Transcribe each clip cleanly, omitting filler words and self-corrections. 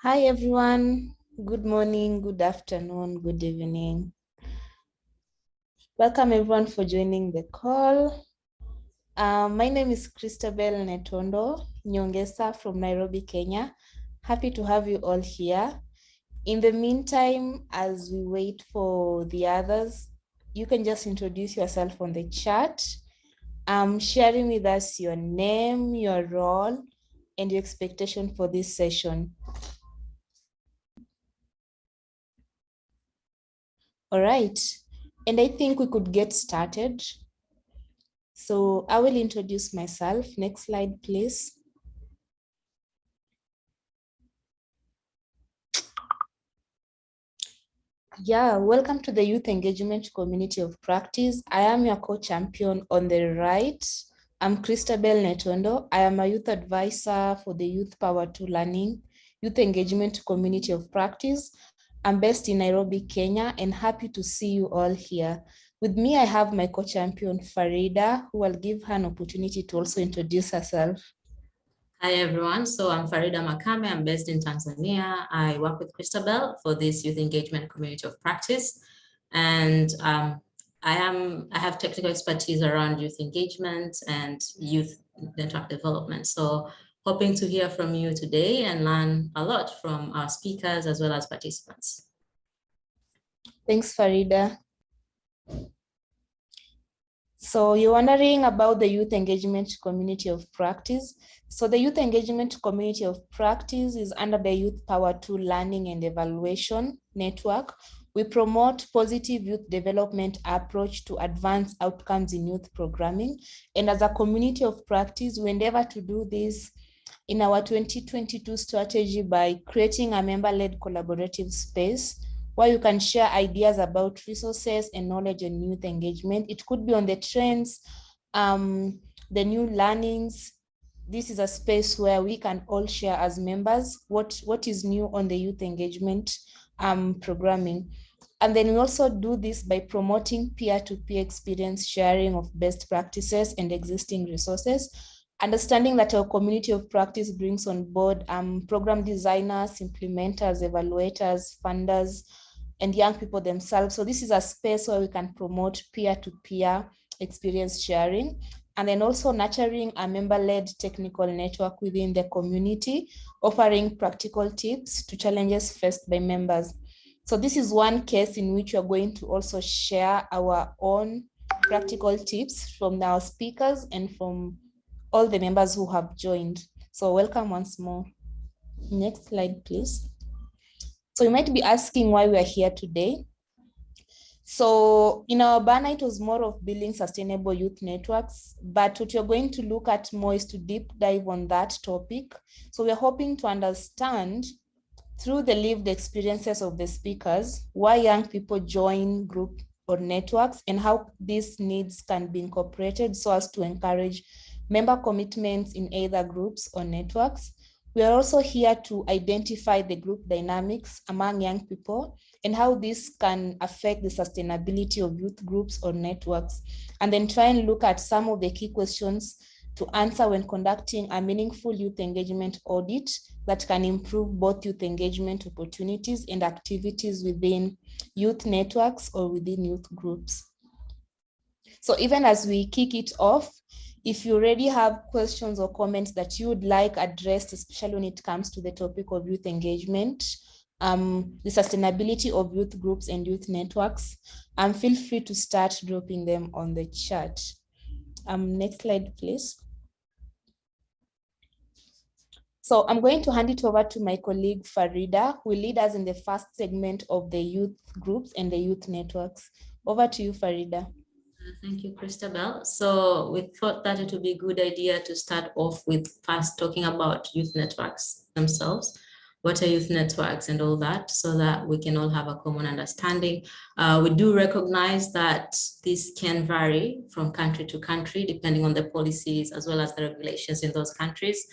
Hi everyone, good morning, good afternoon, good evening. Welcome everyone for joining the call. My name is Christabel Netondo Nyongesa from Nairobi, Kenya. Happy to have you all here. In the meantime, as we wait for the others, you can just introduce yourself on the chat. Sharing with us your name, your role, and your expectation for this session. All right, and I think we could get started. So I will introduce myself. Next slide, please. Yeah, welcome to the Youth Engagement Community of Practice. I am your co-champion on the right. I'm Christabel Netondo. I am a youth advisor for the Youth Power to Learning Youth Engagement Community of Practice. I'm based in Nairobi, Kenya, and happy to see you all here. With me, I have my co-champion Farida, who will give her an opportunity to also introduce herself. Hi everyone, so I'm Farida Makame, I'm based in Tanzania. I work with Christabel for this youth engagement community of practice. And I have technical expertise around youth engagement and youth network development. So hoping to hear from you today and learn a lot from our speakers as well as participants. Thanks, Farida. So you're wondering about the Youth Engagement Community of Practice. So the Youth Engagement Community of Practice is under the Youth Power to Learning and Evaluation Network. We promote positive youth development approach to advance outcomes in youth programming. And as a community of practice, we endeavor to do this in our 2022 strategy by creating a member-led collaborative space where you can share ideas about resources and knowledge on youth engagement. It could be on the trends, the new learnings. This is a space where we can all share as members what is new on the youth engagement programming. And then we also do this by promoting peer-to-peer experience sharing of best practices and existing resources, understanding that our community of practice brings on board program designers, implementers, evaluators, funders, and young people themselves. So this is a space where we can promote peer-to-peer experience sharing, and then also nurturing a member-led technical network within the community, offering practical tips to challenges faced by members. So this is one case in which we're going to also share our own practical tips from our speakers and from all the members who have joined. So welcome once more. Next slide, please. So you might be asking why we are here today. So in our banner, it was more of building sustainable youth networks, but what you're going to look at more is to deep dive on that topic. So we're hoping to understand through the lived experiences of the speakers, why young people join group or networks and how these needs can be incorporated so as to encourage member commitments in either groups or networks. We are also here to identify the group dynamics among young people and how this can affect the sustainability of youth groups or networks, and then try and look at some of the key questions to answer when conducting a meaningful youth engagement audit that can improve both youth engagement opportunities and activities within youth networks or within youth groups. So even as we kick it off, if you already have questions or comments that you would like addressed, especially when it comes to the topic of youth engagement, the sustainability of youth groups and youth networks, feel free to start dropping them on the chat. Next slide, please. So I'm going to hand it over to my colleague Farida, who will lead us in the first segment of the youth groups and the youth networks. Over to you, Farida. Thank you, Christabel. So we thought that it would be a good idea to start off with first talking about youth networks themselves. What are youth networks and all that, so that we can all have a common understanding. We do recognize that this can vary from country to country, depending on the policies as well as the regulations in those countries.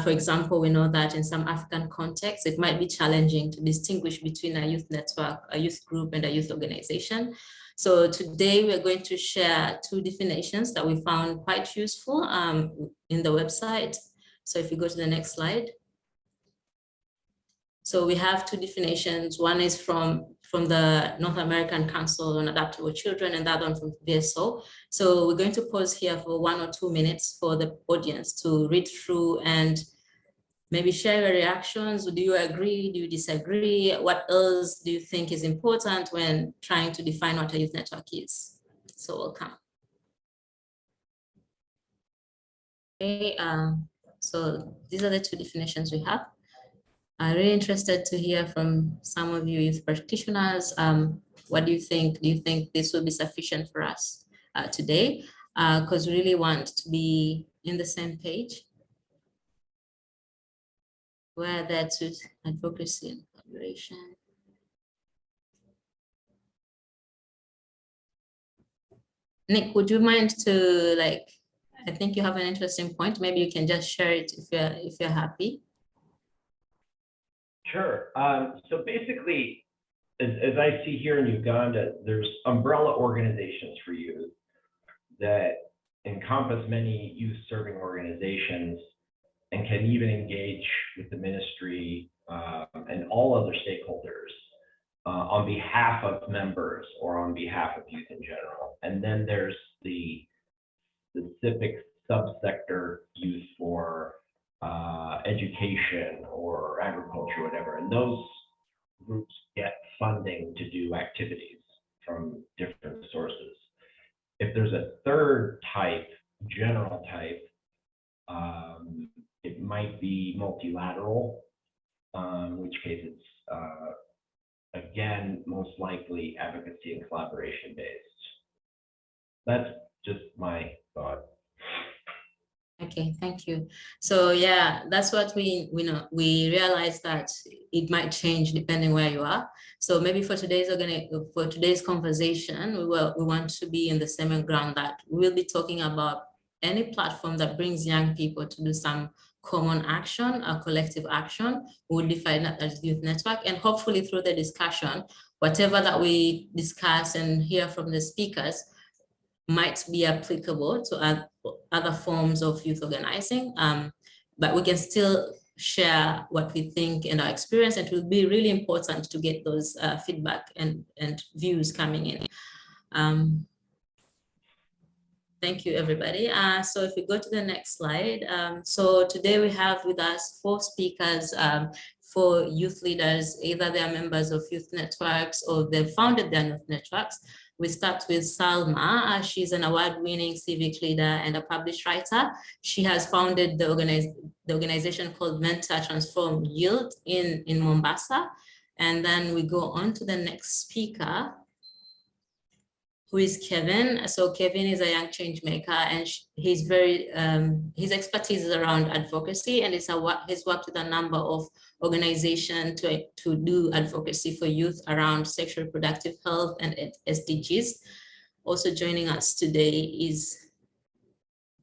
For example, we know that in some African contexts, it might be challenging to distinguish between a youth network, a youth group, and a youth organization. So today we're going to share two definitions that we found quite useful in the website. So if you go to the next slide. So we have two definitions. One is from the North American Council on Adaptable Children, and that one from VSO. So we're going to pause here for 1 or 2 minutes for the audience to read through and maybe share your reactions. Do you agree? Do you disagree? What else do you think is important when trying to define what a youth network is? So welcome. Okay, so these are the two definitions we have. I'm really interested to hear from some of you youth practitioners. What do you think? Do you think this will be sufficient for us today? Because we really want to be in the same page. Where that's with advocacy and collaboration. Nick, would you mind to I think you have an interesting point. Maybe you can just share it if you're happy. Sure. So basically, as I see here in Uganda, there's umbrella organizations for youth that encompass many youth serving organizations and can even engage with the ministry and all other stakeholders on behalf of members or on behalf of youth in general. And then there's the specific subsector used for education or agriculture, whatever. And those groups get funding to do activities from different sources. If there's a third type, general type, it might be multilateral, in which case it's, again, most likely advocacy and collaboration based. That's just my thought. Okay, thank you. So yeah, that's what we know. We realize that it might change depending where you are. So maybe for today's conversation, we want to be in the same ground that we'll be talking about any platform that brings young people to do some common action, a collective action. We'll define that as youth network, and hopefully through the discussion, whatever that we discuss and hear from the speakers might be applicable to other forms of youth organizing, but we can still share what we think and our experience. And it will be really important to get those feedback and views coming in. Thank you, everybody. So if we go to the next slide. So today we have with us 4 speakers, 4 youth leaders, either they are members of youth networks or they've founded their youth networks. We start with Salma. She's an award-winning civic leader and a published writer. She has founded the organization called Mentor Transform Yield in Mombasa. And then we go on to the next speaker, who is Kevine. So Kevine is a young change maker, and he's very, his expertise is around advocacy, and he's worked with a number of organizations to do advocacy for youth around sexual reproductive health and SDGs. Also joining us today is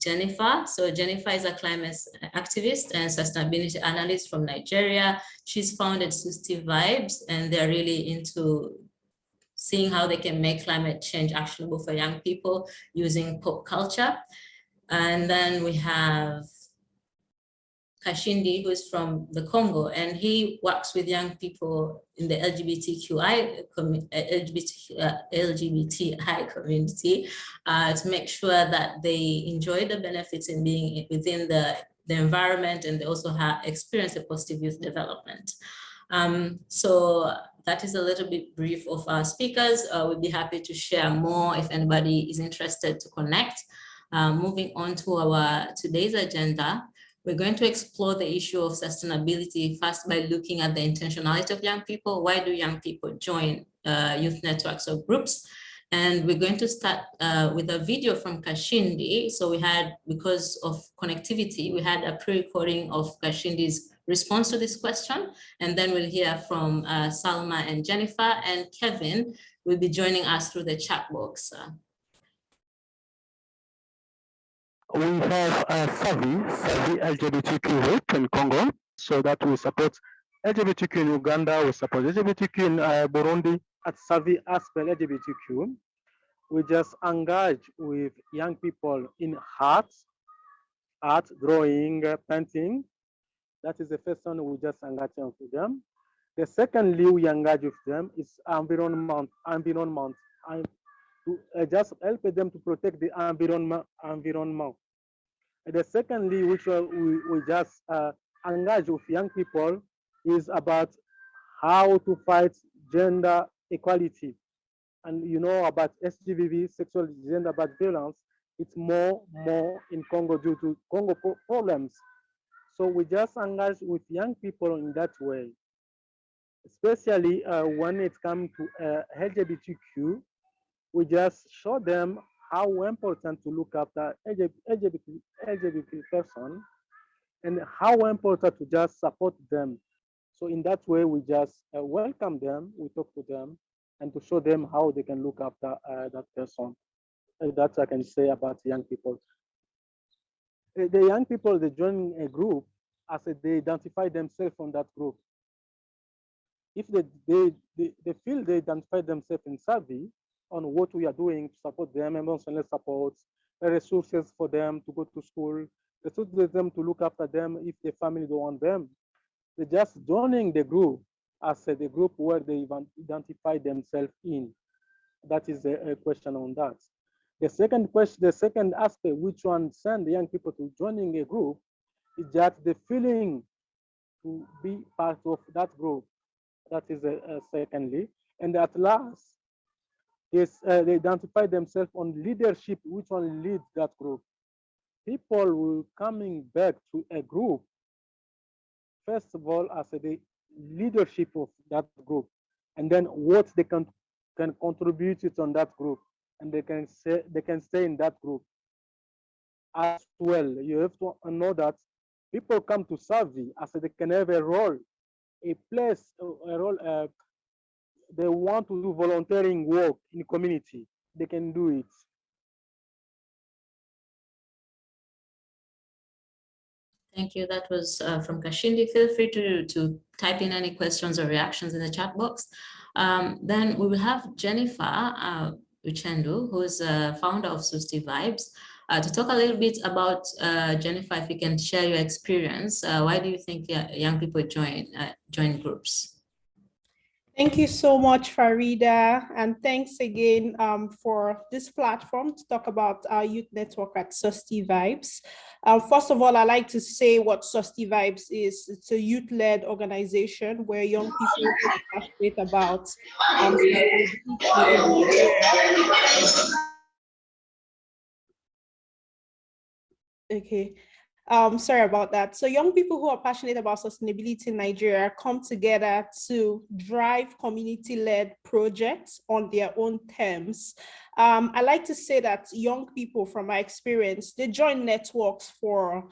Jennifer. So Jennifer is a climate activist and sustainability analyst from Nigeria. She's founded Susti Vibes, and they're really into seeing how they can make climate change actionable for young people using pop culture. And then we have Kashindi, who's from the Congo, and he works with young people in the LGBTI community to make sure that they enjoy the benefits in being within the environment, and they also experience a positive youth development. So that is a little bit brief of our speakers. We'd be happy to share more if anybody is interested to connect. Moving on to our today's agenda, we're going to explore the issue of sustainability first by looking at the intentionality of young people. Why do young people join youth networks or groups? And we're going to start with a video from Kashindi. So we had, because of connectivity, we had a pre-recording of Kashindi's response to this question. And then we'll hear from Salma and Jennifer, and Kevine will be joining us through the chat box. We have Savi LGBTQ group in Congo, so that we support LGBTQ in Uganda, we support LGBTQ in Burundi. At Savi Aspel LGBTQ, we just engage with young people in art, drawing, painting. That is the first one we just engage with them. The secondly, we engage with them is environment, and to just help them to protect the environment. And the secondly, which we just engage with young people, is about how to fight gender equality. And you know about SGBV, sexual gender-based violence, it's more in Congo due to Congo problems. So we just engage with young people in that way, especially when it comes to LGBTQ. We just show them how important to look after LGBT person and how important to just support them. So in that way, we just welcome them, we talk to them, and to show them how they can look after that person. That's I can say about young people. The young people, they join a group as they identify themselves on that group. If they feel they identify themselves in Savvy on what we are doing to support them, emotional support, resources for them to go to school, resources for them to look after them if the family don't want them, they just joining the group as the group where they identify themselves in. That is a question on that. The second question, the second aspect, which one send the young people to joining a group, is that the feeling to be part of that group. That is secondly. And at last, is they identify themselves on leadership, which one leads that group. People will coming back to a group, first of all, as the leadership of that group, and then what they can contribute it on that group, and they can stay in that group as well. You have to know that people come to Savvy as they can have a role, a place, a role. They want to do volunteering work in the community. They can do it. Thank you. That was from Kashindi. Feel free to type in any questions or reactions in the chat box. Then we will have Jennifer Uchendu, who is a founder of Susti Vibes, to talk a little bit about, Jennifer, if you can share your experience. Why do you think young people join groups? Thank you so much, Farida, and thanks again for this platform to talk about our youth network at Susti Vibes. First of all, I'd like to say what Susti Vibes is. It's a youth-led organization where young people are passionate about okay. Sorry about that. So young people who are passionate about sustainability in Nigeria come together to drive community-led projects on their own terms. I like to say that young people, from my experience, they join networks for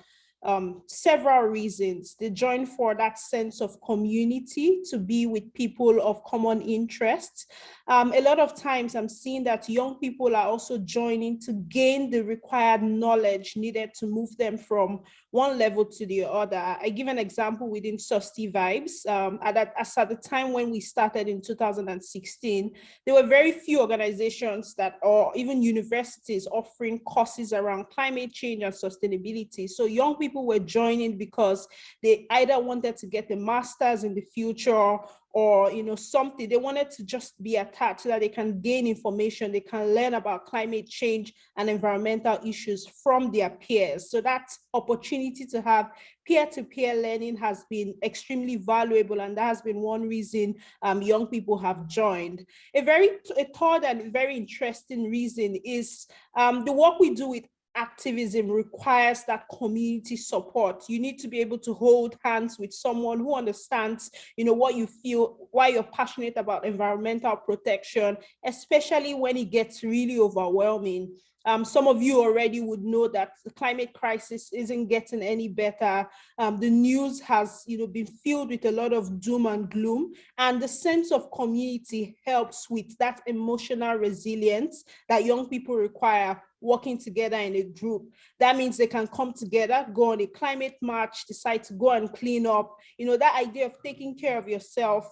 several reasons. They join for that sense of community, to be with people of common interests. A lot of times I'm seeing that young people are also joining to gain the required knowledge needed to move them from one level to the other. I give an example within Susti Vibes. At the time when we started in 2016, there were very few organizations that, or even universities, offering courses around climate change and sustainability. So young people were joining because they either wanted to get a master's in the future, or something. They wanted to just be attached so that they can gain information, they can learn about climate change and environmental issues from their peers. So that opportunity to have peer-to-peer learning has been extremely valuable, and that has been one reason young people have joined. A third and very interesting reason is the work we do with activism requires that community support. You need to be able to hold hands with someone who understands, what you feel, why you're passionate about environmental protection, especially when it gets really overwhelming. Some of you already would know that the climate crisis isn't getting any better. The news has, been filled with a lot of doom and gloom, and the sense of community helps with that emotional resilience that young people require working together in a group. That means they can come together, go on a climate march, decide to go and clean up. That idea of taking care of yourself,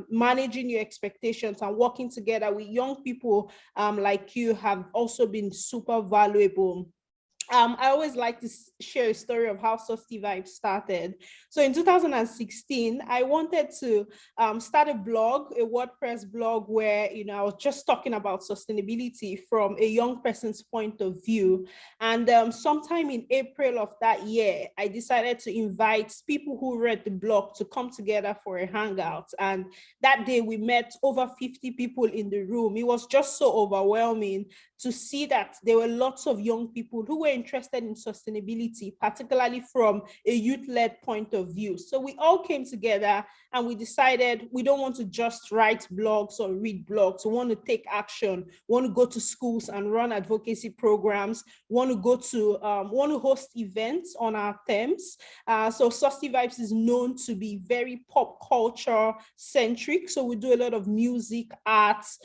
managing your expectations, and working together with young people like you have also been super valuable. I always like to share a story of how Susty Vibes started. So in 2016, I wanted to start a blog, a WordPress blog where, I was just talking about sustainability from a young person's point of view. And sometime in April of that year, I decided to invite people who read the blog to come together for a hangout. And that day we met over 50 people in the room. It was just so overwhelming to see that there were lots of young people who were interested in sustainability, particularly from a youth-led point of view. So we all came together and we decided we don't want to just write blogs or read blogs. We want to take action, we want to go to schools and run advocacy programs, we want to host events on our terms. So Susty Vibes is known to be very pop culture centric. So we do a lot of music, arts,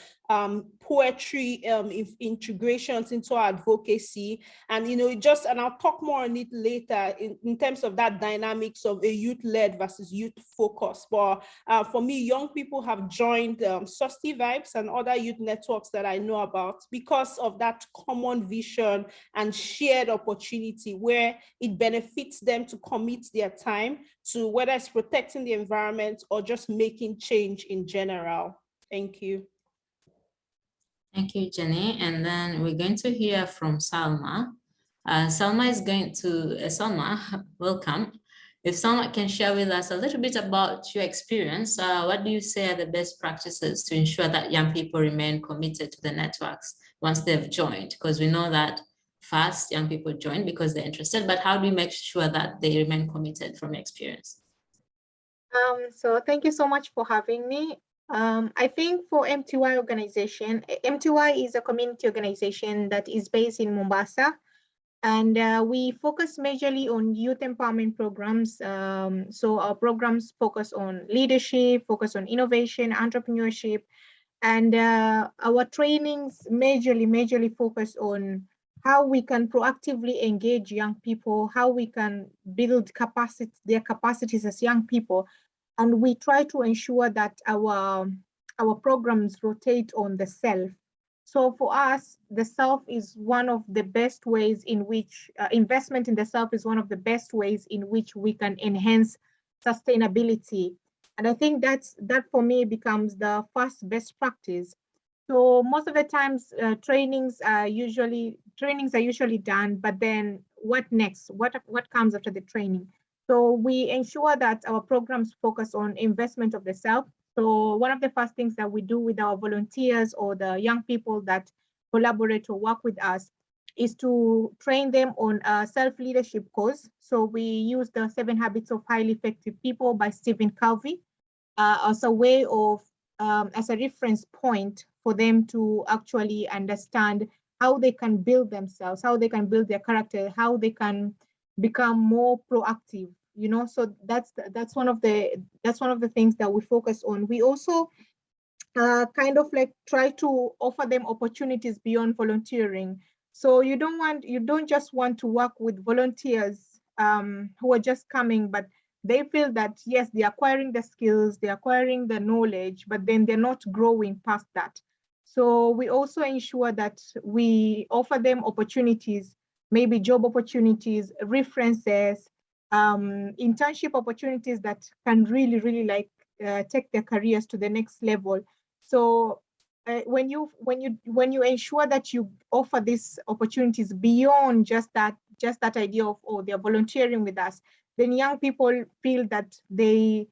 poetry, integrations into our advocacy. And, and I'll talk more on it later in terms of that dynamics of a youth-led versus youth focus. But for me, young people have joined Susty Vibes and other youth networks that I know about because of that common vision and shared opportunity where it benefits them to commit their time to whether it's protecting the environment or just making change in general. Thank you. Thank you, Jenny. And then we're going to hear from Salma. Salma, welcome. If Salma can share with us a little bit about your experience, what do you say are the best practices to ensure that young people remain committed to the networks once they've joined? Because we know that first young people join because they're interested, but how do we make sure that they remain committed from experience? So thank you so much for having me. I think for MTY organization, MTY is a community organization that is based in Mombasa, and we focus majorly on youth empowerment programs. So our programs focus on leadership, focus on innovation, entrepreneurship, and our trainings majorly focus on how we can proactively engage young people, how we can build their capacities as young people. And we try to ensure that our programs rotate on the self. So for us, the self is one of the best ways in which investment in the self is one of the best ways in which we can enhance sustainability. And I think that for me becomes the first best practice. So most of the times trainings are usually done, but then what next? What comes after the training? So we ensure that our programs focus on investment of the self. So one of the first things that we do with our volunteers or the young people that collaborate or work with us is to train them on a self-leadership course. So we use the 7 Habits of Highly Effective People by Stephen Covey as a way of, as a reference point for them to actually understand how they can build themselves, how they can build their character, how they can become more proactive. So that's one of the things that we focus on. We also kind of like try to offer them opportunities beyond volunteering. So you don't just want to work with volunteers who are just coming, but they feel that yes, they're acquiring the skills, they're acquiring the knowledge, but then they're not growing past that. So we also ensure that we offer them opportunities, maybe job opportunities, references, internship opportunities that can really like take their careers to the next level. So when you ensure that you offer these opportunities beyond just that idea of, oh, they're volunteering with us, then young people feel that they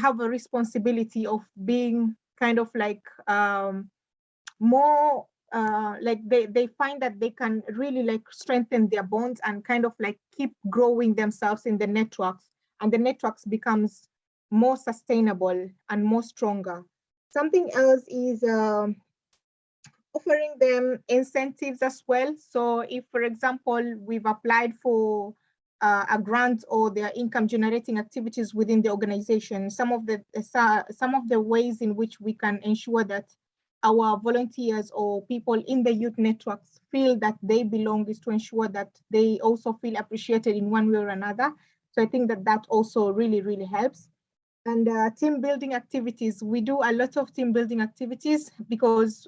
have a responsibility of being kind of like more like they find that they can really like strengthen their bonds and kind of like keep growing themselves in the networks, and the networks becomes more sustainable and more stronger. Something else is offering them incentives as well. So if, for example, we've applied for a grant or their income generating activities within the organization, some of the ways in which we can ensure that our volunteers or people in the youth networks feel that they belong is to ensure that they also feel appreciated in one way or another. So I think that also really helps. And team building activities, we do a lot of team building activities because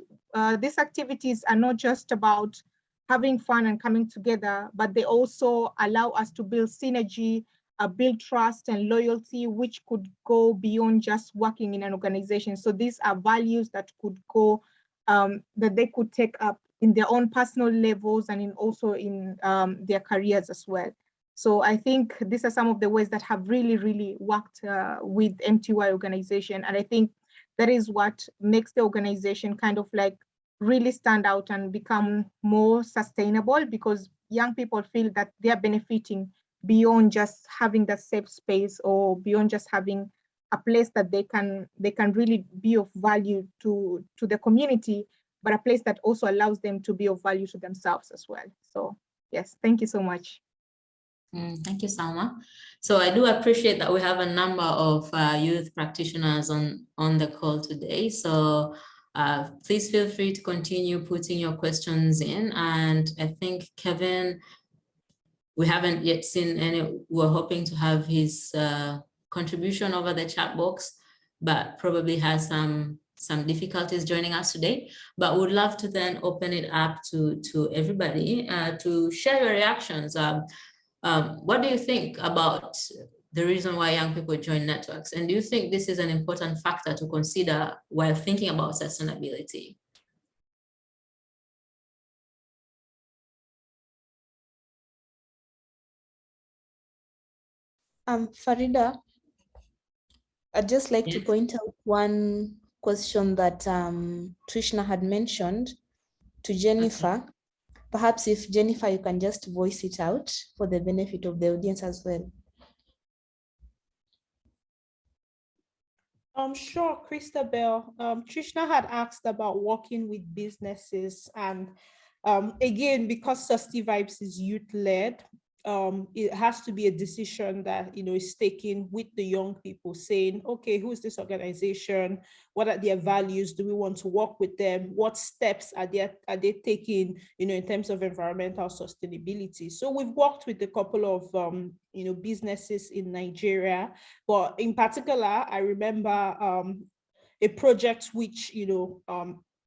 these activities are not just about having fun and coming together, but they also allow us to build synergy, build trust and loyalty, which could go beyond just working in an organization. So these are values that could go, that they could take up in their own personal levels and also in their careers as well. So I think these are some of the ways that have really, really worked with MTY organization. And I think that is what makes the organization kind of like really stand out and become more sustainable, because young people feel that they are benefiting beyond just having that safe space or beyond just having a place that they can really be of value to the community, but a place that also allows them to be of value to themselves as well. So yes, thank you so much. Thank you, Salma. So I do appreciate that we have a number of youth practitioners on the call today. So please feel free to continue putting your questions in. And I think Kevin, we haven't yet seen any, we're hoping to have his contribution over the chat box, but probably has some difficulties joining us today. But would love to then open it up to everybody to share your reactions. What do you think about the reason why young people join networks? And do you think this is an important factor to consider while thinking about sustainability? Farida, I'd just like to point out one question that Trishna had mentioned to Jennifer. Okay. Perhaps if Jennifer, you can just voice it out for the benefit of the audience as well. Sure, Christabel. Trishna had asked about working with businesses, and again, because Susty Vibes is youth-led, it has to be a decision that is taken with the young people, saying, okay, who is this organization? What are their values? Do we want to work with them? What steps are they taking, in terms of environmental sustainability? So we've worked with a couple of businesses in Nigeria, but in particular, I remember a project which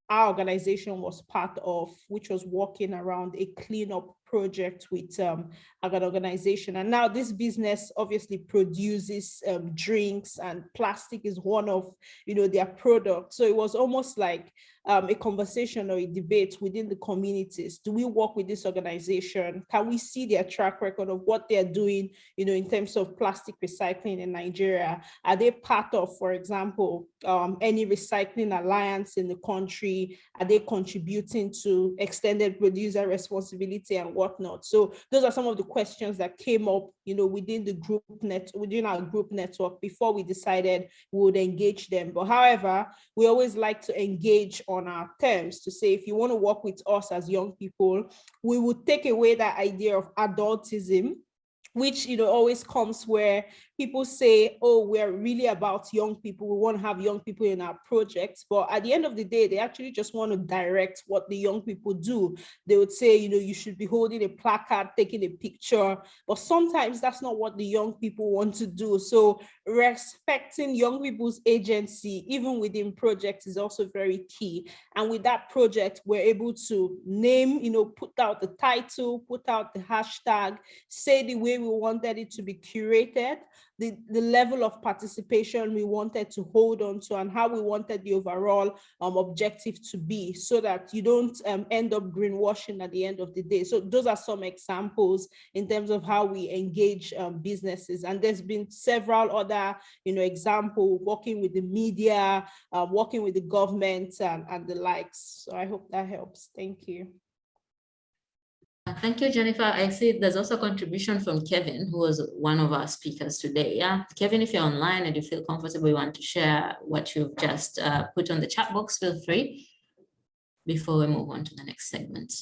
our organization was part of, which was working around a cleanup project with an organization. And now this business obviously produces drinks, and plastic is one of their products. So it was almost like a conversation or a debate within the communities. Do we work with this organization? Can we see their track record of what they're doing, in terms of plastic recycling in Nigeria? Are they part of, for example, any recycling alliance in the country? Are they contributing to extended producer responsibility and whatnot? So those are some of the questions that came up, within our group network before we decided we would engage them. But however, we always like to engage on our terms, to say, if you want to work with us as young people, we would take away that idea of adultism, which always comes where people say, oh, we're really about young people. We want to have young people in our projects. But at the end of the day, they actually just want to direct what the young people do. They would say, you should be holding a placard, taking a picture. But sometimes that's not what the young people want to do. So respecting young people's agency, even within projects, is also very key. And with that project, we're able to name, put out the title, put out the hashtag, say the way we wanted it to be curated, the level of participation we wanted to hold on to, and how we wanted the overall objective to be, so that you don't end up greenwashing at the end of the day. So those are some examples in terms of how we engage businesses. And there's been several other examples, working with the media, working with the government and the likes. So I hope that helps. Thank you. Thank you, Jennifer. I see there's also a contribution from Kevin, who was one of our speakers today. Yeah, Kevin, if you're online and you feel comfortable, you want to share what you've just put on the chat box, feel free before we move on to the next segment.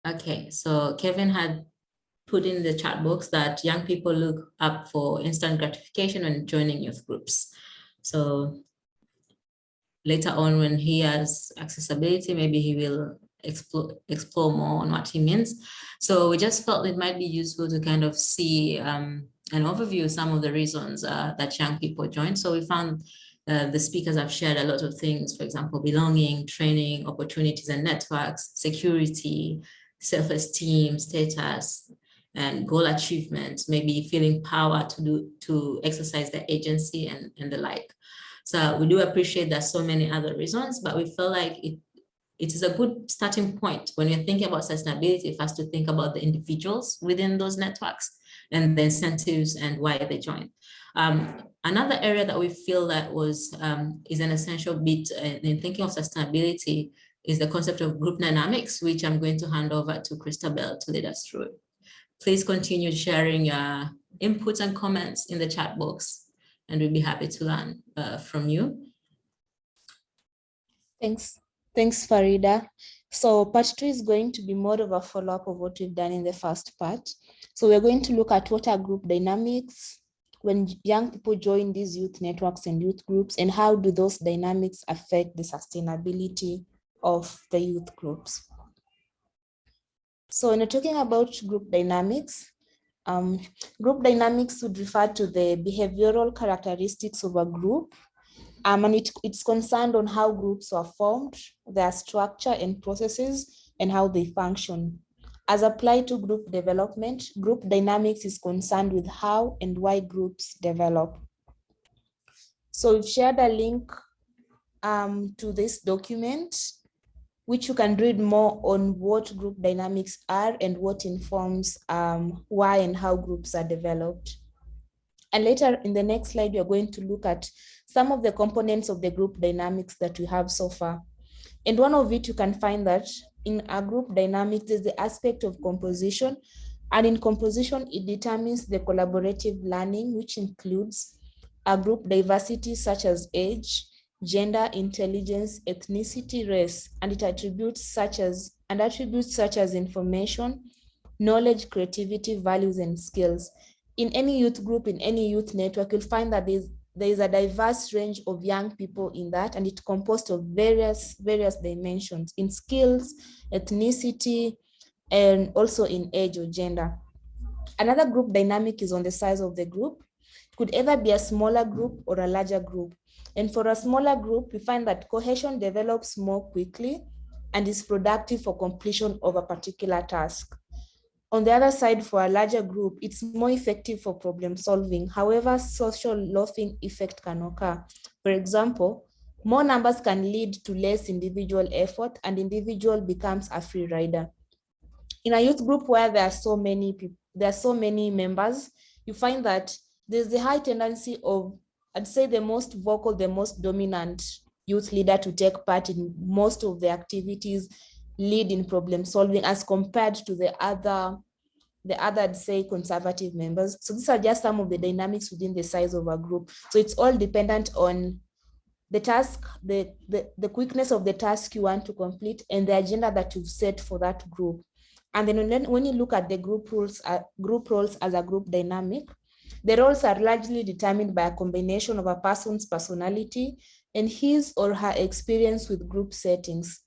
Okay, so Kevin had put in the chat box that young people look up for instant gratification when joining youth groups. So later on, when he has accessibility, maybe he will explore more on what he means. So we just felt it might be useful to kind of see an overview of some of the reasons that young people join. So we found the speakers have shared a lot of things, for example, belonging, training, opportunities and networks, security, self-esteem, status, and goal achievement, maybe feeling power to exercise their agency and the like. So we do appreciate there's so many other reasons, but we feel like it is a good starting point when you're thinking about sustainability, first to think about the individuals within those networks and the incentives and why they join. Another area that we feel that is an essential bit in thinking of sustainability is the concept of group dynamics, which I'm going to hand over to Christabel to lead us through. Please continue sharing your inputs and comments in the chat box, and we'll be happy to learn from you. Thanks, Farida. So part 2 is going to be more of a follow-up of what we've done in the first part. So we're going to look at what are group dynamics, when young people join these youth networks and youth groups, and how do those dynamics affect the sustainability of the youth groups. So when you're talking about group dynamics would refer to the behavioral characteristics of a group, and it's concerned on how groups are formed, their structure and processes, and how they function. As applied to group development, group dynamics is concerned with how and why groups develop. So we've shared a link to this document, which you can read more on what group dynamics are and what informs why and how groups are developed. And later in the next slide, you're going to look at some of the components of the group dynamics that we have so far. And one of it, you can find that in a group dynamic, there's the aspect of composition. And in composition, it determines the collaborative learning, which includes a group diversity such as age, gender, intelligence, ethnicity, race, and it attributes such as information, knowledge, creativity, values, and skills. In any youth group, in any youth network, you'll find that there is a diverse range of young people in that, and it's composed of various dimensions in skills, ethnicity, and also in age or gender. Another group dynamic is on the size of the group. It could either be a smaller group or a larger group. And for a smaller group, we find that cohesion develops more quickly and is productive for completion of a particular task. On the other side, for a larger group, it's more effective for problem solving. However, social loafing effect can occur. For example, more numbers can lead to less individual effort, and individual becomes a free rider. In a youth group where there are so many members, you find that there's the high tendency of, I'd say, the most vocal, the most dominant youth leader to take part in most of the activities, lead in problem solving, as compared to the other, I'd say, conservative members. So these are just some of the dynamics within the size of a group. So it's all dependent on the task, the quickness of the task you want to complete, and the agenda that you've set for that group. And then when you look at the group roles as a group dynamic, the roles are largely determined by a combination of a person's personality and his or her experience with group settings.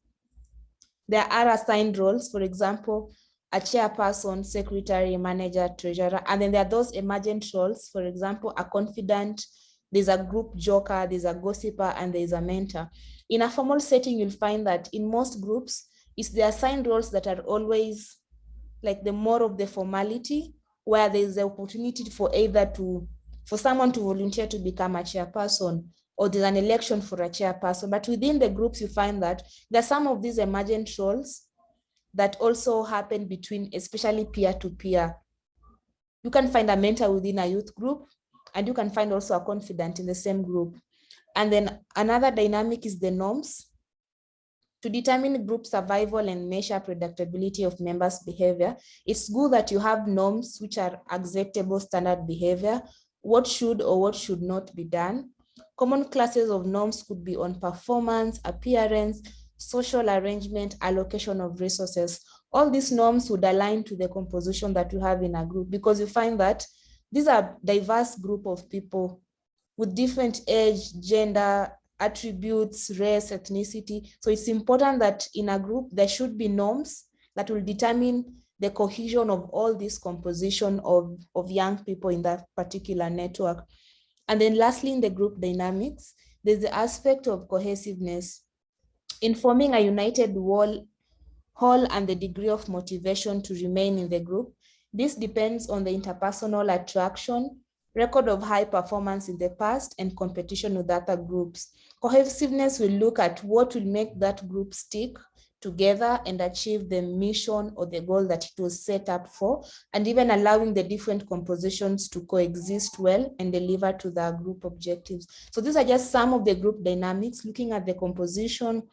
There are assigned roles, for example, a chairperson, secretary, manager, treasurer, and then there are those emergent roles, for example, a confidant, there's a group joker, there's a gossiper, and there's a mentor. In a formal setting, you'll find that in most groups, it's the assigned roles that are always like the more of the formality, where there's the opportunity for for someone to volunteer to become a chairperson, or there's an election for a chairperson. But within the groups, you find that there are some of these emergent roles that also happen between, especially peer to peer. You can find a mentor within a youth group, and you can find also a confidant in the same group. And then another dynamic is the norms. To determine group survival and measure predictability of members' behavior, it's good that you have norms which are acceptable standard behavior, what should or what should not be done. Common classes of norms could be on performance, appearance, social arrangement, allocation of resources. All these norms would align to the composition that you have in a group, because you find that these are diverse group of people with different age, gender, attributes, race, ethnicity. So it's important that in a group, there should be norms that will determine the cohesion of all this composition of young people in that particular network. And then lastly, in the group dynamics, there's the aspect of cohesiveness. In forming a united whole and the degree of motivation to remain in the group, this depends on the interpersonal attraction, record of high performance in the past, and competition with other groups. Cohesiveness will look at what will make that group stick together and achieve the mission or the goal that it was set up for, and even allowing the different compositions to coexist well and deliver to the group objectives. So these are just some of the group dynamics, looking at the composition,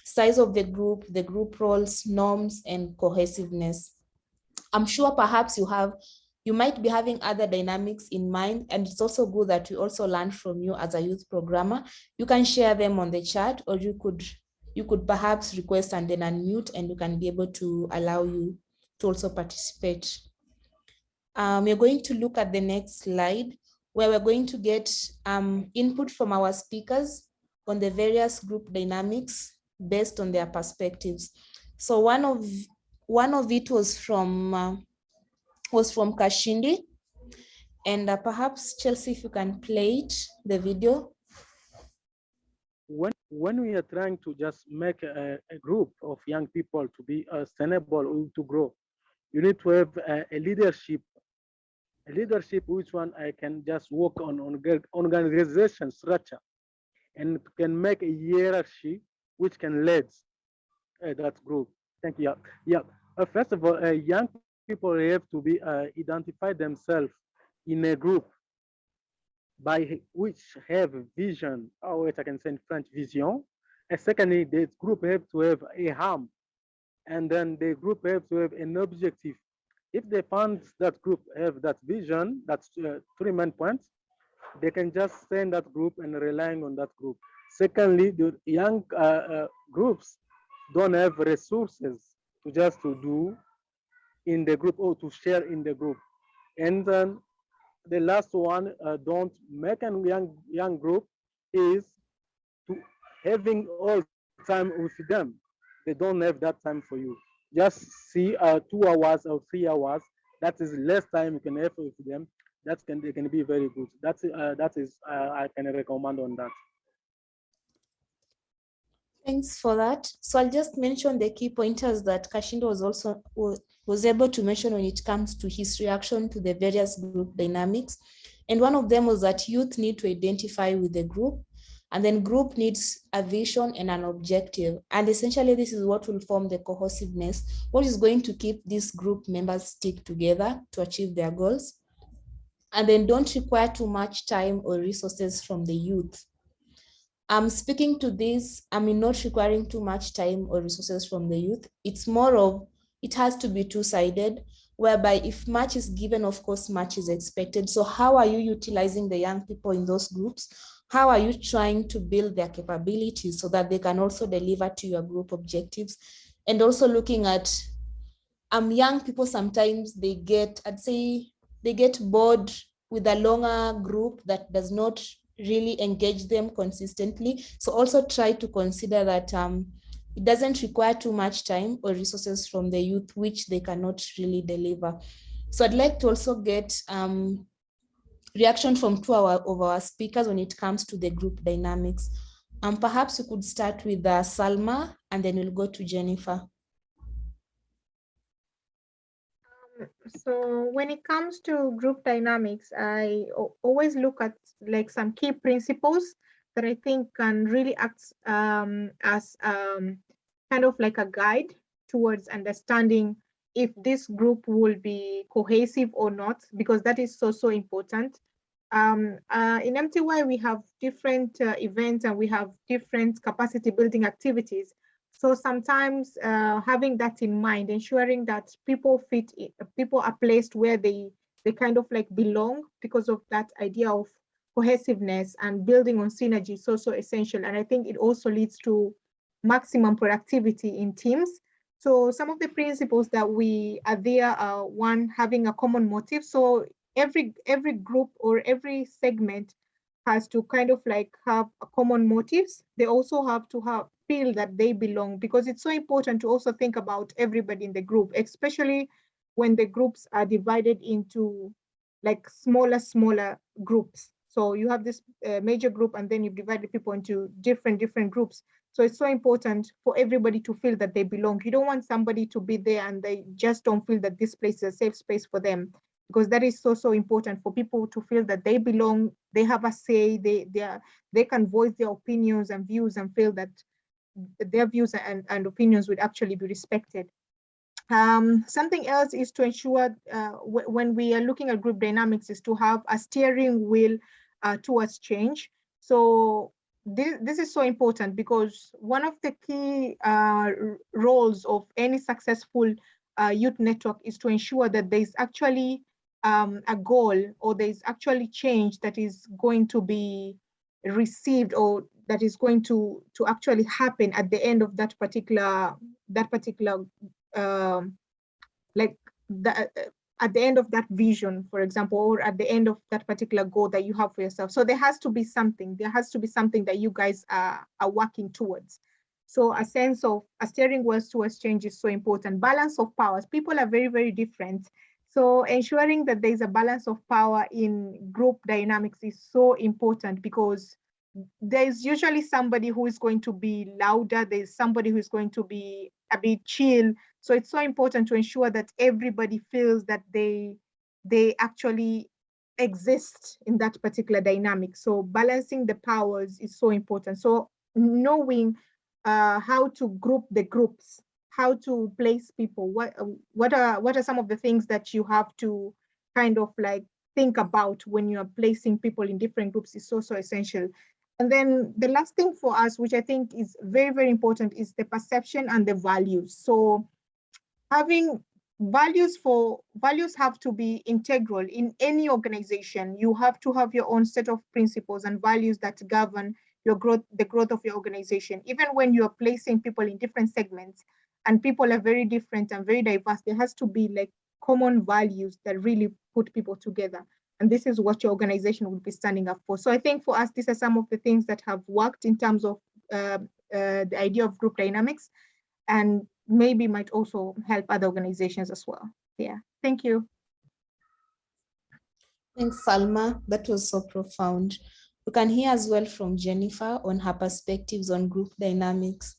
size of the group roles, norms, and cohesiveness. I'm sure perhaps you might be having other dynamics in mind, and it's also good that we also learn from you as a youth programmer. You can share them on the chat, or you could perhaps request and then unmute, and you can be able to allow you to also participate. We're going to look at the next slide, where we're going to get input from our speakers on the various group dynamics based on their perspectives. So one of it was from Kashindi, and perhaps Chelsea, if you can play it, the video. When we are trying to just make a group of young people to be sustainable, to grow, you need to have a leadership which one I can just work on organization structure, and can make a hierarchy which can lead that group. Thank you. Yeah. First of all, young people have to be identify themselves in a group by which have vision, or what I can say in French, vision. And secondly, the group have to have a harm, and then the group have to have an objective. If they find that group have that vision, that's 3 main points, they can just stay in that group and relying on that group. Secondly, the young groups don't have resources to do in the group or to share in the group. And then the last one, don't make a young group is to having all time with them. They don't have that time for you. Just see 2 hours or 3 hours. That is less time you can have with them. They can be very good. That is I can recommend on that. Thanks for that. So I'll just mention the key pointers that Kashindi was able to mention when it comes to his reaction to the various group dynamics. And one of them was that youth need to identify with the group, and then group needs a vision and an objective. And essentially, this is what will form the cohesiveness, what is going to keep these group members stick together to achieve their goals. And then don't require too much time or resources from the youth. Speaking to this, not requiring too much time or resources from the youth. It's more of, it has to be two-sided, whereby if much is given, of course, much is expected. So how are you utilizing the young people in those groups? How are you trying to build their capabilities so that they can also deliver to your group objectives? And also looking at young people, sometimes they get bored with a longer group that does not really engage them consistently. So also try to consider that it doesn't require too much time or resources from the youth, which they cannot really deliver. So I'd like to also get reaction from two of our speakers when it comes to the group dynamics. Perhaps we could start with Salma, and then we'll go to Jennifer. So when it comes to group dynamics, I always look at like some key principles that I think can really act as kind of like a guide towards understanding if this group will be cohesive or not, because that is so important. In MTY, we have different events and we have different capacity building activities. So sometimes having that in mind, ensuring that people are placed where they kind of like belong, because of that idea of cohesiveness and building on synergy is so essential. And I think it also leads to maximum productivity in teams. So some of the principles that we are there are, one, having a common motive. So every group or every segment has to kind of like have a common motives. They also have to feel that they belong, because it's so important to also think about everybody in the group, especially when the groups are divided into like smaller groups. So you have this major group, and then you've divided people into different groups. So it's so important for everybody to feel that they belong. You don't want somebody to be there and they just don't feel that this place is a safe space for them, because that is so important for people to feel that they belong, they have a say, they can voice their opinions and views and feel that their views and opinions would actually be respected. Something else is to ensure when we are looking at group dynamics is to have a steering wheel towards change. So this is so important, because one of the key roles of any successful youth network is to ensure that there's actually a goal, or there's actually change that is going to be received, or that is going to actually happen at the end of that particular like at the end of that vision, for example, or at the end of that particular goal that you have for yourself. So there has to be something that you guys are working towards. So a sense of a steering wheel towards change is so important. Balance of powers. People are very different. So ensuring that there's a balance of power in group dynamics is so important, because there's usually somebody who is going to be louder, there's somebody who is going to be a bit chill. So it's so important to ensure that everybody feels that they actually exist in that particular dynamic. So balancing the powers is so important. So knowing how to group the groups, how to place people, what are some of the things that you have to kind of like think about when you are placing people in different groups is so essential. And then the last thing for us, which I think is very important, is the perception and the values. So having values have to be integral in any organization. You have to have your own set of principles and values that govern your growth, the growth of your organization. Even when you're placing people in different segments and people are very different and very diverse, there has to be like common values that really put people together. And this is what your organization will be standing up for. So I think for us, these are some of the things that have worked in terms of the idea of group dynamics, and maybe might also help other organizations as well. Yeah, thank you. Thanks, Salma. That was so profound. We can hear as well from Jennifer on her perspectives on group dynamics.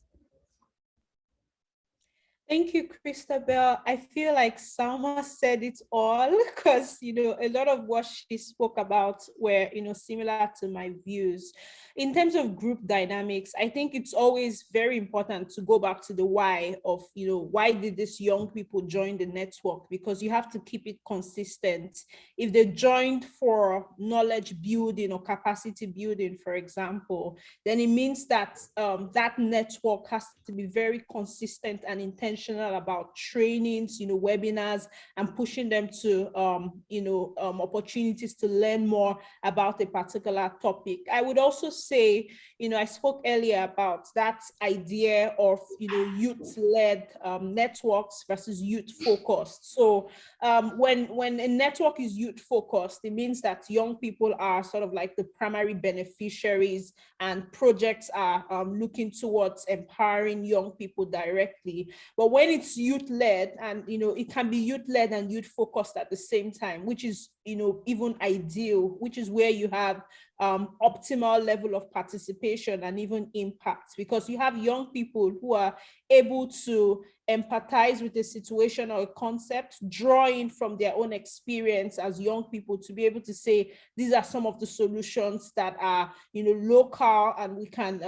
Thank you, Christabel. I feel like Salma said it all, because, a lot of what she spoke about were, similar to my views. In terms of group dynamics, I think it's always very important to go back to the why of, why did these young people join the network? Because you have to keep it consistent. If they joined for knowledge building or capacity building, for example, then it means that that network has to be very consistent and intentional about trainings, webinars, and pushing them to, opportunities to learn more about a particular topic. I would also say, I spoke earlier about that idea of, youth-led networks versus youth-focused. So when a network is youth-focused, it means that young people are sort of like the primary beneficiaries, and projects are looking towards empowering young people directly. But when it's youth-led, and it can be youth-led and youth-focused at the same time, which is even ideal, which is where you have optimal level of participation and even impact, because you have young people who are able to empathize with a situation or a concept, drawing from their own experience as young people to be able to say, these are some of the solutions that are, local, and we can,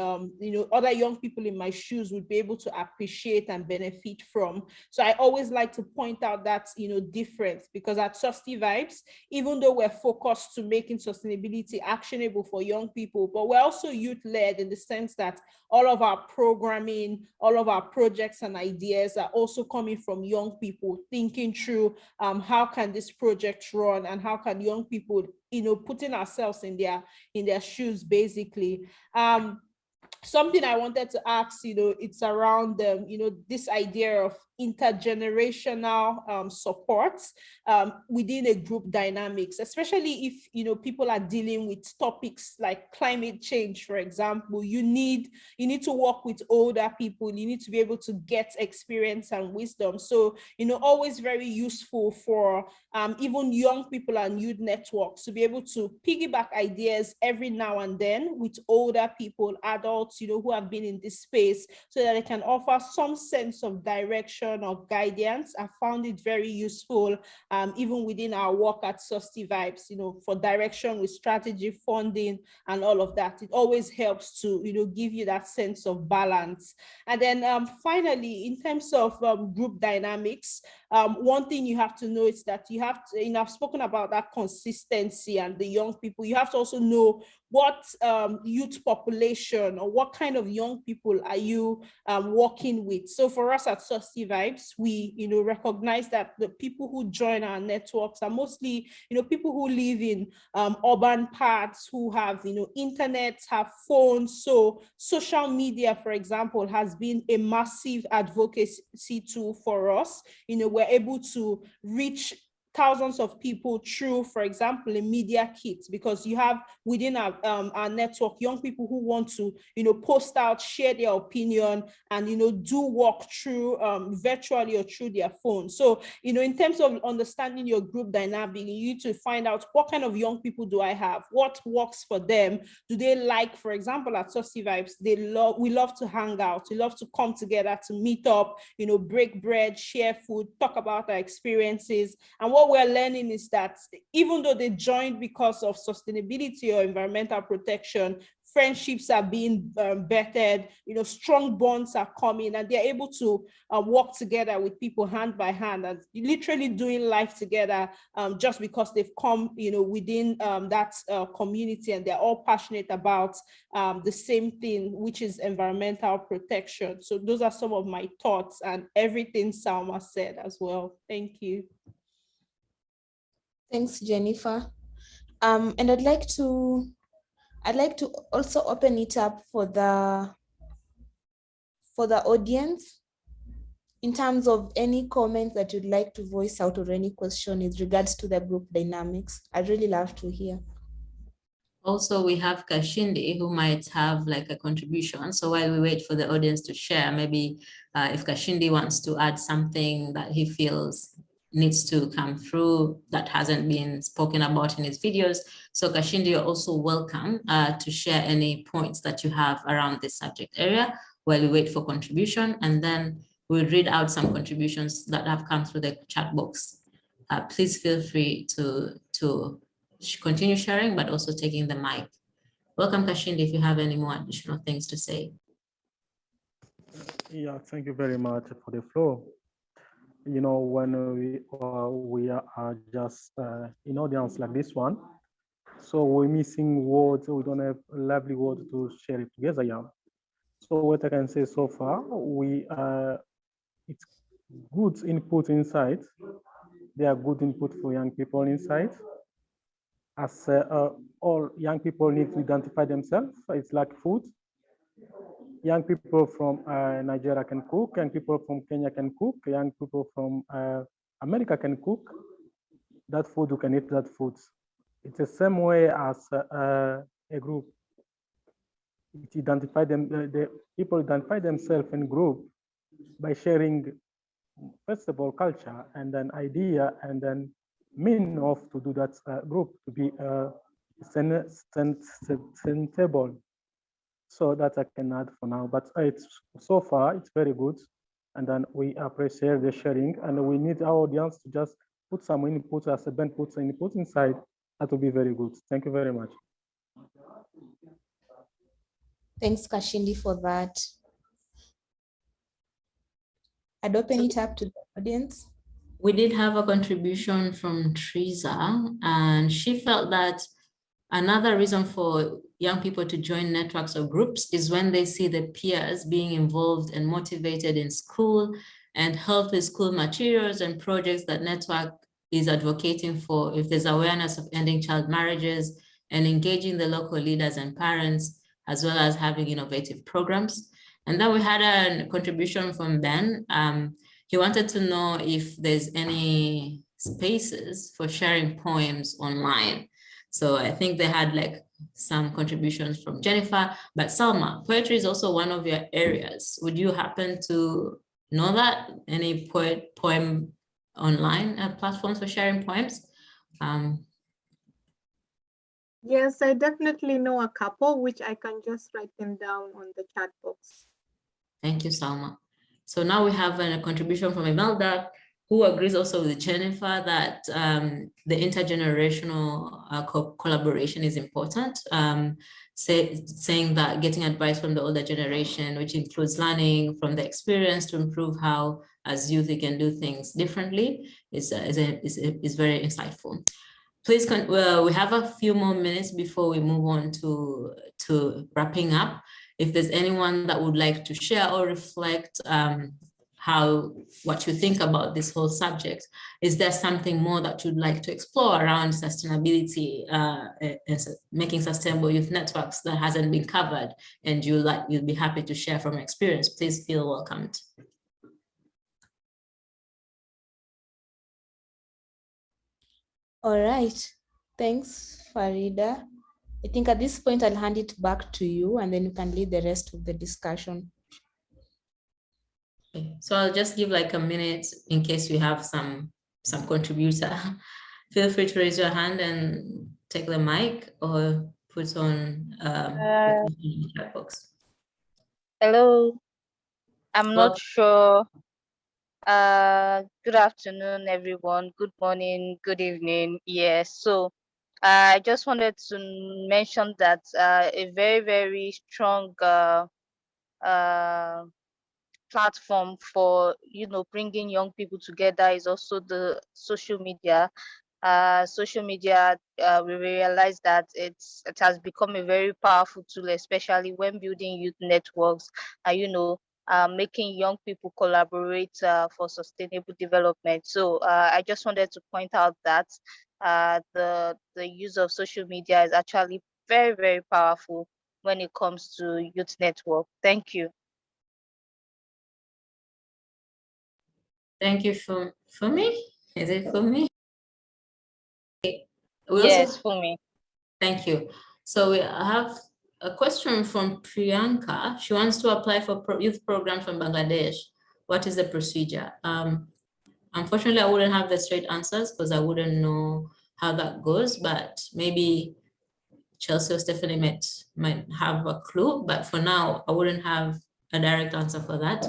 other young people in my shoes would be able to appreciate and benefit from. So I always like to point out that, difference, because at Susty Vibes, even though we're focused to making sustainability actionable for young people, but we're also youth-led in the sense that all of our programming, all of our projects and ideas are also coming from young people thinking through how can this project run, and how can young people, putting ourselves in their shoes, basically. Something I wanted to ask, it's around this idea of intergenerational support within a group dynamics, especially if people are dealing with topics like climate change, for example. You need to work with older people. You need to be able to get experience and wisdom. So always very useful for even young people and youth networks to be able to piggyback ideas every now and then with older people, adults, who have been in this space, so that they can offer some sense of direction or guidance. I found it very useful, even within our work at Susty Vibes, for direction with strategy, funding, and all of that. It always helps to, give you that sense of balance. And then finally, in terms of group dynamics, one thing you have to know is that you have to, I've spoken about that consistency and the young people. You have to also know what youth population or what kind of young people are you working with. So for us at Susty Vibes, we recognize that the people who join our networks are mostly people who live in urban parts, who have internet, have phones. So social media, for example, has been a massive advocacy tool for us. We're able to reach thousands of people through, for example, a media kit, because you have within our network young people who want to post out, share their opinion, and do work through virtually or through their phone. So in terms of understanding your group dynamic, you need to find out what kind of young people do I have, what works for them. Do they like, for example, at Susty Vibes, we love to hang out, we love to come together to meet up, break bread, share food, talk about our experiences. And what we're learning is that even though they joined because of sustainability or environmental protection, friendships are being bettered, strong bonds are coming, and they're able to work together with people hand by hand and literally doing life together just because they've come, within that community, and they're all passionate about the same thing, which is environmental protection. So those are some of my thoughts and everything Salma said as well. Thank you. Thanks, Jennifer. And I'd like to also open it up for the audience in terms of any comments that you'd like to voice out or any question with regards to the group dynamics. I'd really love to hear. Also, we have Kashindi who might have like a contribution. So while we wait for the audience to share, maybe if Kashindi wants to add something that he feels needs to come through that hasn't been spoken about in his videos. So Kashindi, you're also welcome to share any points that you have around this subject area while we wait for contribution, and then we'll read out some contributions that have come through the chat box. Please feel free to continue sharing, but also taking the mic. Welcome, Kashindi, if you have any more additional things to say. Yeah, thank you very much for the floor. When we are just in audience like this one, so we're missing words, we don't have lovely words to share it together. Yeah. So what I can say so far, it's good input inside. There are good input for young people inside. As all young people need to identify themselves, it's like food. Young people from Nigeria can cook, young people from Kenya can cook, young people from America can cook. That food, you can eat that food. It's the same way as a group. It identify them, the people identify themselves in group by sharing, first of all, culture, and then idea, and then mean of to do that group to be sustainable. So that I can add for now, but it's so far it's very good, and then we appreciate the sharing, and we need our audience to just put some input, as Ben puts input inside. That will be very good. Thank you very much. Thanks, Kashindi, for that. I'd open it up to the audience. We did have a contribution from Teresa, and she felt that another reason for young people to join networks or groups is when they see the peers being involved and motivated in school and help with school materials and projects that network is advocating for. If there's awareness of ending child marriages and engaging the local leaders and parents, as well as having innovative programs. And then we had a contribution from Ben. He wanted to know if there's any spaces for sharing poems online. So I think they had like some contributions from Jennifer, but Salma, poetry is also one of your areas. Would you happen to know that? Any poem online platforms for sharing poems? Yes, I definitely know a couple, which I can just write them down on the chat box. Thank you, Salma. So now we have a contribution from Imelda, who agrees also with Jennifer that the intergenerational collaboration is important, saying that getting advice from the older generation, which includes learning from the experience to improve how, as youth, we can do things differently, is very insightful. Please, we have a few more minutes before we move on to wrapping up. If there's anyone that would like to share or reflect what you think about this whole subject, is there something more that you'd like to explore around sustainability, making sustainable youth networks that hasn't been covered, and you'll be happy to share from experience? Please feel welcomed. All right, thanks, Farida. I think at this point, I'll hand it back to you, and then you can lead the rest of the discussion. Okay, so I'll just give like a minute in case we have some contributor. Feel free to raise your hand and take the mic, or put on the chat box. Hello, I'm not sure. Good afternoon, everyone. Good morning, good evening. Yes, so I just wanted to mention that a very, very strong platform for, bringing young people together is also the social media. Social media, we realize that it has become a very powerful tool, especially when building youth networks, making young people collaborate for sustainable development. So I just wanted to point out that the use of social media is actually very, very powerful when it comes to youth network. Thank you. Thank you. For me? Is it for me? Yes, for me. Thank you. So we have a question from Priyanka. She wants to apply for youth program from Bangladesh. What is the procedure? Unfortunately, I wouldn't have the straight answers because I wouldn't know how that goes, but maybe Chelsea or Stephanie might have a clue, but for now, I wouldn't have a direct answer for that.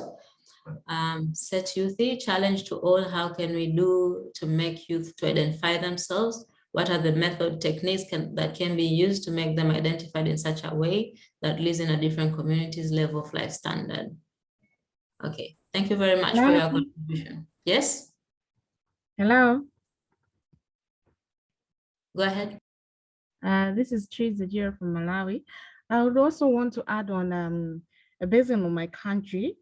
Set Youthy, challenge to all, how can we do to make youth to identify themselves? What are the method techniques that can be used to make them identified in such a way that lives in a different community's level of life standard? Okay, thank you very much for your contribution. Yes? Hello. Go ahead. This is Chiz Ajira from Malawi. I would also want to add on based on my country,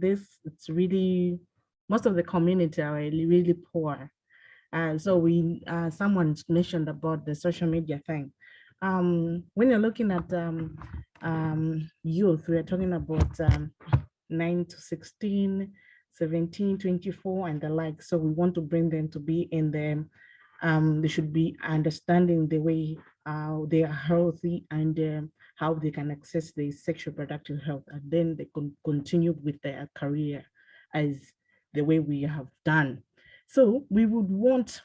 it's really, most of the community are really poor. So someone mentioned about the social media thing. When you're looking at youth, we're talking about 9 to 16, 17, 24, and the like. So we want to bring them to be in them. They should be understanding the way they are healthy and how they can access the sexual productive health, and then they can continue with their career as the way we have done. So we would want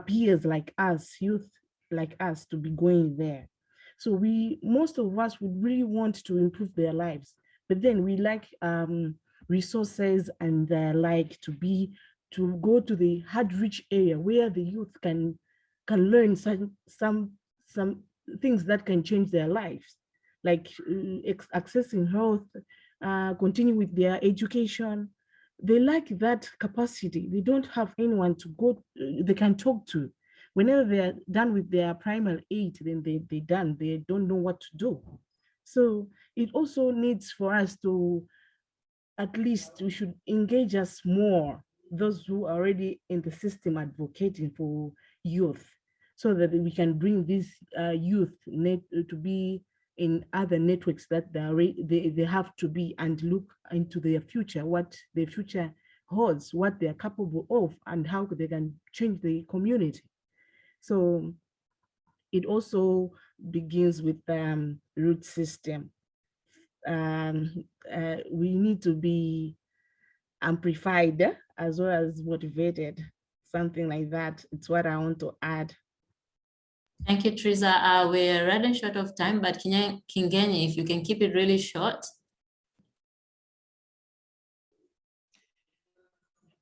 peers like us, youth like us, to be going there. So most of us would really want to improve their lives, but then we like resources and to go to the hard-rich area where the youth can learn some things that can change their lives, like accessing health, continue with their education. They lack that capacity. They don't have anyone to go, they can talk to. Whenever they're done with their primary 8, then they're done. They don't know what to do. So it also needs for us to, at least we should engage us more, those who are already in the system advocating for youth, so that we can bring this youth to be in other networks that they have to be, and look into their future, what their future holds, what they are capable of, and how they can change the community. So it also begins with root system. We need to be amplified as well as motivated, something like that. It's what I want to add. Thank you, Teresa. We're running short of time, but Kingenyi, if you can keep it really short.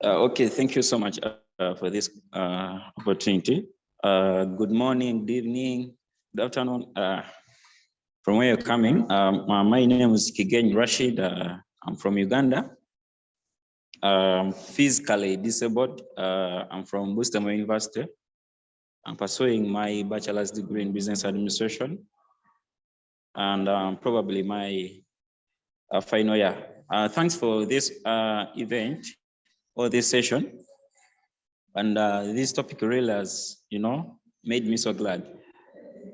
Okay, thank you so much for this opportunity. Good morning, good evening, good afternoon. From where you're coming, my name is Kevine Rashid. I'm from Uganda. Physically disabled. I'm from Bustamo University. I'm pursuing my bachelor's degree in business administration, and probably my final year. Thanks for this event or this session. And this topic really has, made me so glad.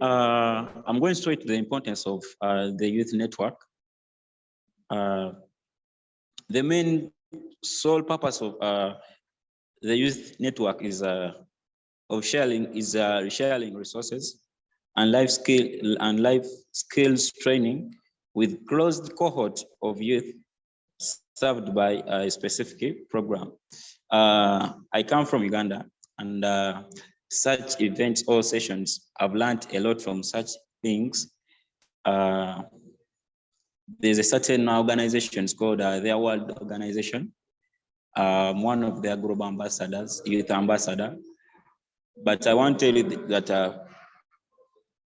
I'm going straight to the importance of the youth network. The main sole purpose of the youth network is sharing resources and life skills training with closed cohort of youth served by a specific program. I come from Uganda, and such events or sessions, I've learned a lot from such things. There's a certain organization called their World Organization. One of their global ambassadors, youth ambassador. But I want to tell you that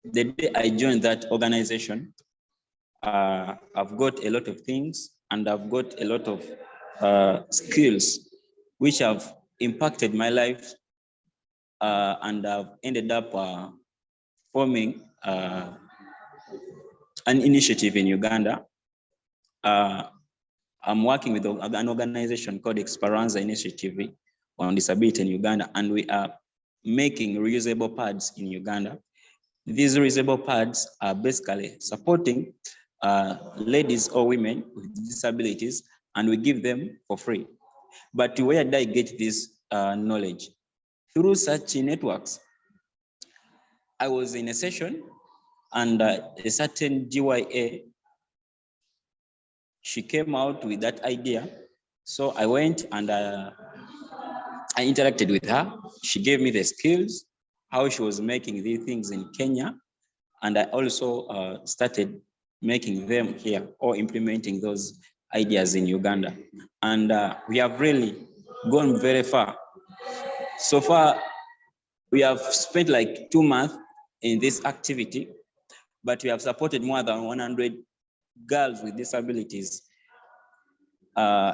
the day I joined that organization, I've got a lot of things, and I've got a lot of skills which have impacted my life, and I've ended up forming an initiative in Uganda. I'm working with an organization called Esperanza Initiative on Disability in Uganda, and we are making reusable pads in Uganda. These reusable pads are basically supporting ladies or women with disabilities, and we give them for free. But where did I get this knowledge? Through such networks. I was in a session, and a certain GYA, she came out with that idea. So I went and I interacted with her. She gave me the skills, how she was making these things in Kenya. And I also started making them here or implementing those ideas in Uganda. And we have really gone very far. So far, we have spent like 2 months in this activity, but we have supported more than 100 girls with disabilities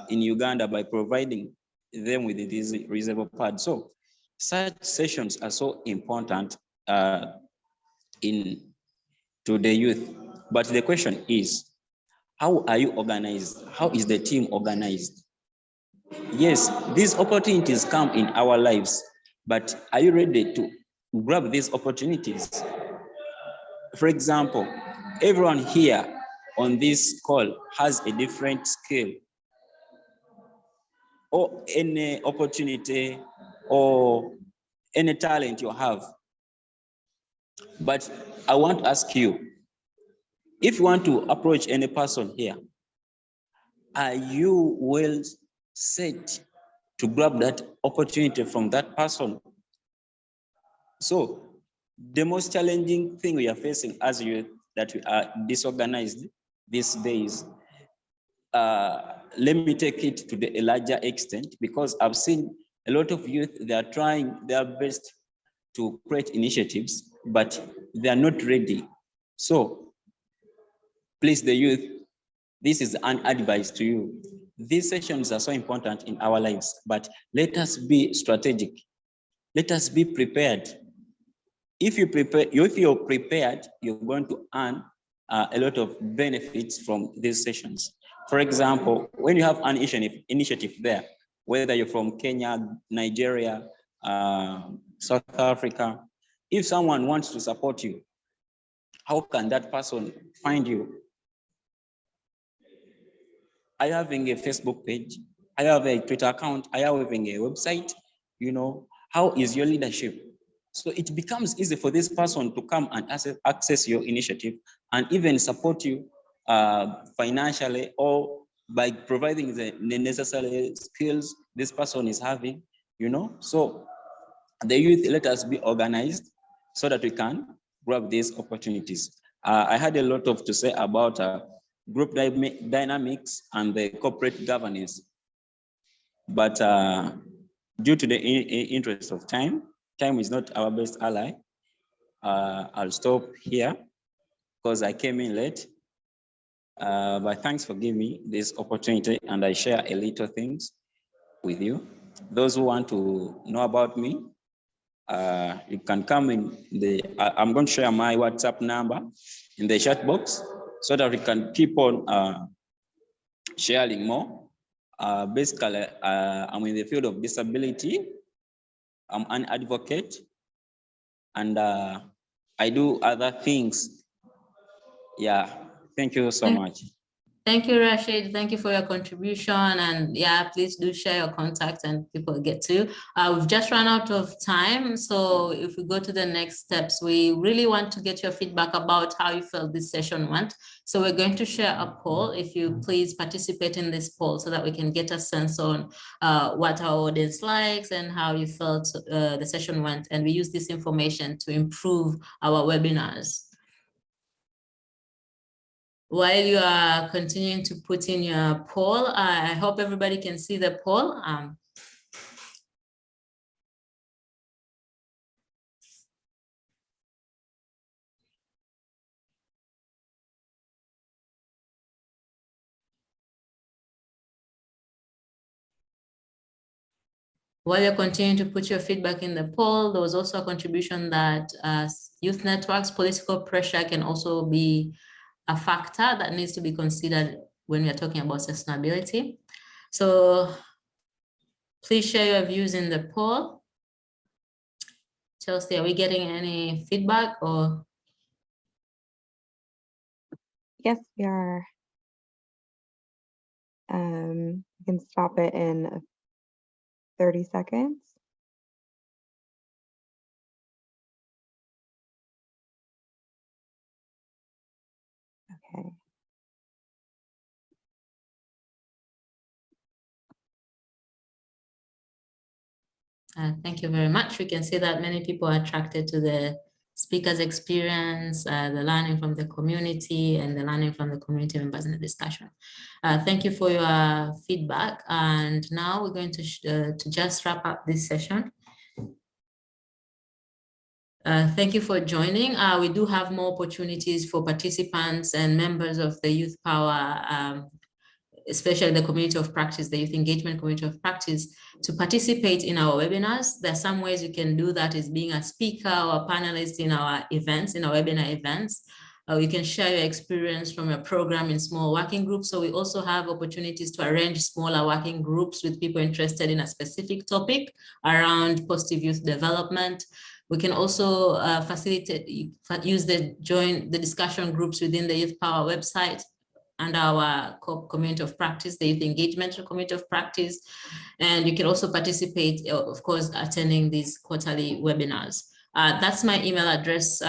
in Uganda by providing them with these reusable pads. So such sessions are so important to the youth. But the question is, how are you organized? How is the team organized? Yes, these opportunities come in our lives, but are you ready to grab these opportunities? For example, everyone here on this call has a different skill or any opportunity or any talent you have. But I want to ask you, if you want to approach any person here, are you well set to grab that opportunity from that person? So the most challenging thing we are facing as youth, that we are disorganized these days. Let me take it to a larger extent, because I've seen a lot of youth, they are trying their best to create initiatives, but they are not ready. So please, the youth, this is an advice to you. These sessions are so important in our lives, but let us be strategic. Let us be prepared. If you're prepared, you're going to earn a lot of benefits from these sessions. For example, when you have an initiative there, whether you're from Kenya, Nigeria, South Africa, if someone wants to support you, how can that person find you? Are you having a Facebook page? Are you having a Twitter account? Are you having a website? You know, how is your leadership? So it becomes easy for this person to come and access your initiative and even support you financially or by providing the necessary skills this person is having, you know. So the youth, let us be organized so that we can grab these opportunities. I had a lot to say about group dynamics and the corporate governance, but due to the interest of time is not our best ally. I'll stop here because I came in late. But thanks for giving me this opportunity, and I share a little things with you. Those who want to know about me, you can come in I'm going to share my WhatsApp number in the chat box so that we can keep on sharing more. Basically, I'm in the field of disability. I'm an advocate, and I do other things. Yeah, thank you so much. Thank you, Rashid. Thank you for your contribution. And yeah, please do share your contacts and people get to you. We've just run out of time. So if we go to the next steps, we really want to get your feedback about how you felt this session went. So we're going to share a poll. If you please participate in this poll so that we can get a sense on what our audience likes and how you felt the session went. And we use this information to improve our webinars. While you are continuing to put in your poll, I hope everybody can see the poll. While you're continuing to put your feedback in the poll, there was also a contribution that youth networks, political pressure can also be a factor that needs to be considered when we are talking about sustainability. So please share your views in the poll. Chelsea, are we getting any feedback or? Yes, we are. You can stop it in 30 seconds. Okay. Thank you very much. We can see that many people are attracted to the speaker's experience, the learning from the community, and the learning from the community members in the discussion. Thank you for your feedback. And now we're going to just wrap up this session. Thank you for joining. We do have more opportunities for participants and members of the Youth Power, especially the community of practice, the youth engagement community of practice, to participate in our webinars. There are some ways you can do that, is being a speaker or a panelist in our events, in our webinar events. You can share your experience from your program in small working groups. So we also have opportunities to arrange smaller working groups with people interested in a specific topic around positive youth development. We can also use join the discussion groups within the Youth Power website and our CoP community of practice, the youth engagement community of practice. And you can also participate, of course, attending these quarterly webinars. That's my email address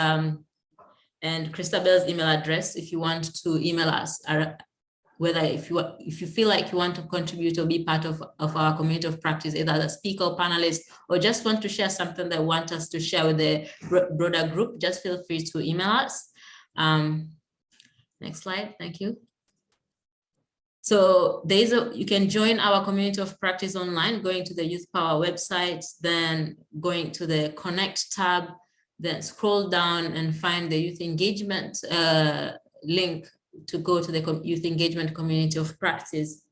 and Christabel's email address if you want to email us, whether if you feel like you want to contribute or be part of our community of practice, either as a speaker or panelist, or just want to share something that want us to share with the broader group, just feel free to email us. Next slide, thank you. So you can join our community of practice online, going to the Youth Power website, then going to the Connect tab, then scroll down and find the youth engagement link to go to the youth engagement community of practice.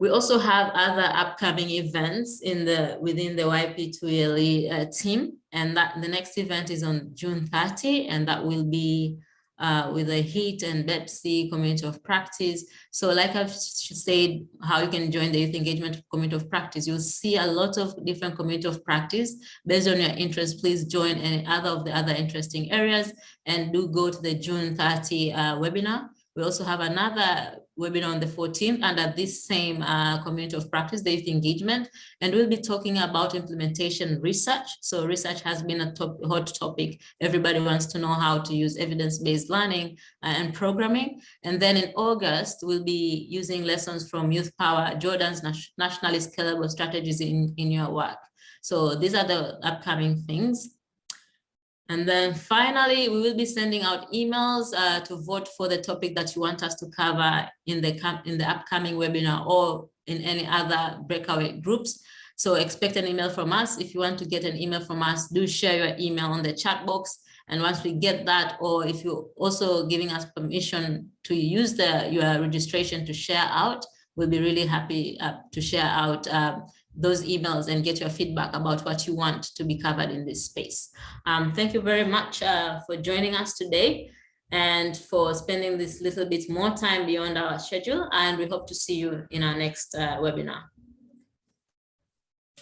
We also have other upcoming events within the YP2ELE team, and that the next event is on June 30, and that will be with the HEAT and BEPC community of practice. So like I've said, how you can join the youth engagement community of practice, you'll see a lot of different community of practice. Based on your interest, please join any other of the other interesting areas, and do go to the June 30 webinar. We also have another webinar on the 14th under this same community of practice, the youth engagement, and we'll be talking about implementation research. So research has been a hot topic. Everybody wants to know how to use evidence-based learning and programming. And then in August, we'll be using lessons from Youth Power, Jordan's nationally scalable strategies in your work. So these are the upcoming things. And then finally, we will be sending out emails to vote for the topic that you want us to cover in the upcoming webinar or in any other breakaway groups. So expect an email from us. If you want to get an email from us, do share your email on the chat box. And once we get that, or if you're also giving us permission to use your registration to share out, we'll be really happy to share out those emails and get your feedback about what you want to be covered in this space. Thank you very much for joining us today and for spending this little bit more time beyond our schedule. And we hope to see you in our next webinar.